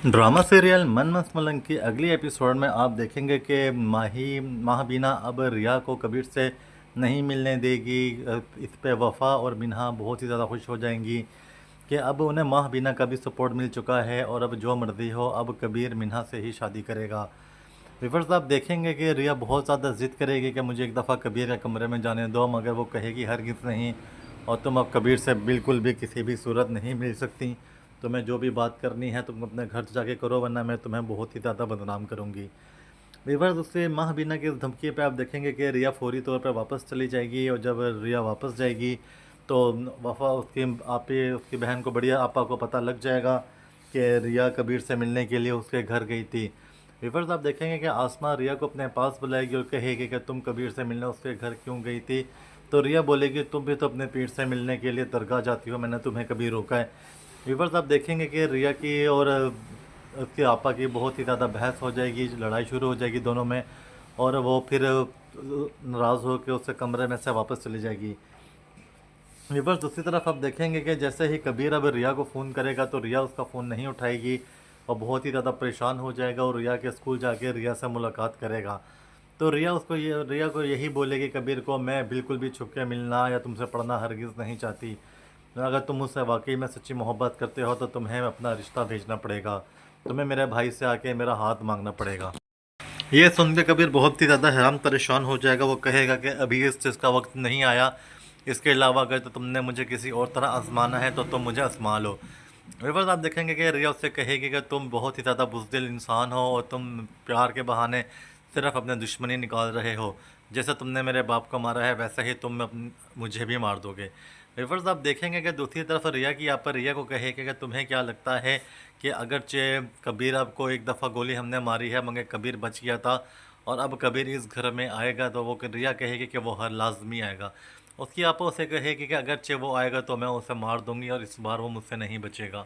Drama serial मन मस्त मलंग की अगली एपिसोड में आप देखेंगे कि महाबीना अब रिया को कबीर से नहीं मिलने देगी। इस पे वफ़ा और बिन्हा बहुत ही ज़्यादा खुश हो जाएंगी कि अब उन्हें महाबीना का भी सपोर्ट मिल चुका है और अब जो मर्जी हो अब कबीर मिन्हा से ही शादी करेगा। व्यूअर्स आप देखेंगे कि रिया बहुत ज़्यादा ज़िद करेगी कि मुझे एक दफ़ा कबीर के कमरे में जाने दो, मगर वो कहेगी हरगिज़ नहीं, और तुम अब कबीर से बिल्कुल भी किसी भी सूरत नहीं मिल सकती। तुम्हें जो भी बात करनी है तुम अपने घर जाके करो, वरना मैं तुम्हें बहुत ही ज़्यादा बदनाम करूँगी। व्यूअर्स उससे महाबीना की इस धमकी पे आप देखेंगे कि रिया फौरी तौर पर वापस चली जाएगी, और जब रिया वापस जाएगी तो वफ़ा उसकी बहन को, बढ़िया आपा को पता लग जाएगा कि रिया कबीर से मिलने के लिए उसके घर गई थी। व्यूअर्स आप देखेंगे कि आसमा रिया को अपने पास बुलाएगी और कहेगी कि तुम कबीर से मिलने उसके घर क्यों गई थी। तो रिया बोलेगी तुम भी तो अपने पीर से मिलने के लिए दरगाह जाती हो, मैंने तुम्हें कभी रोका है। व्यूअर्स आप देखेंगे कि रिया की और उसके आपा की बहुत ही ज़्यादा बहस हो जाएगी, लड़ाई शुरू हो जाएगी दोनों में, और वो फिर नाराज़ हो के उससे कमरे में से वापस चली जाएगी। व्यूअर्स दूसरी तरफ आप देखेंगे कि जैसे ही कबीर अब रिया को फ़ोन करेगा तो रिया उसका फ़ोन नहीं उठाएगी और बहुत ही ज़्यादा परेशान हो जाएगा, और रिया के स्कूल जाके रिया से मुलाकात करेगा। तो रिया को यही बोलेगी कबीर को, मैं बिल्कुल भी छुप के मिलना या तुमसे पढ़ना हरगिज़ नहीं चाहती। अगर तुम मुझसे वाकई में सच्ची मोहब्बत करते हो तो तुम्हें अपना रिश्ता भेजना पड़ेगा, तुम्हें मेरे भाई से आके मेरा हाथ मांगना पड़ेगा। ये सुन के कबीर बहुत ही ज़्यादा हैरान परेशान हो जाएगा। वो कहेगा कि अभी इस चीज़ का वक्त नहीं आया, इसके अलावा अगर तो तुमने मुझे किसी और तरह आजमाना है तो तुम मुझे आजमा लो। व्यूअर्स आप देखेंगे कि रिया उससे कहेगी कि तुम बहुत ही ज़्यादा बुज़दिल इंसान हो और तुम प्यार के बहाने सिर्फ अपने दुश्मनी निकाल रहे हो। जैसे तुमने मेरे बाप को मारा है वैसे ही मुझे भी मार दोगे। व्यूअर्स आप देखेंगे कि दूसरी तरफ रिया की यहाँ पर रिया को कहेगी कि तुम्हें क्या लगता है कि अगरचे कबीर आपको एक दफ़ा गोली हमने मारी है मगर कबीर बच गया था, और अब कबीर इस घर में आएगा तो वो रिया कहेगी कि वो हर लाजमी आएगा। उसकी आपा उसे कहेगी कि अगरचे वो आएगा तो मैं उसे मार दूंगी और इस बार वो मुझसे नहीं बचेगा।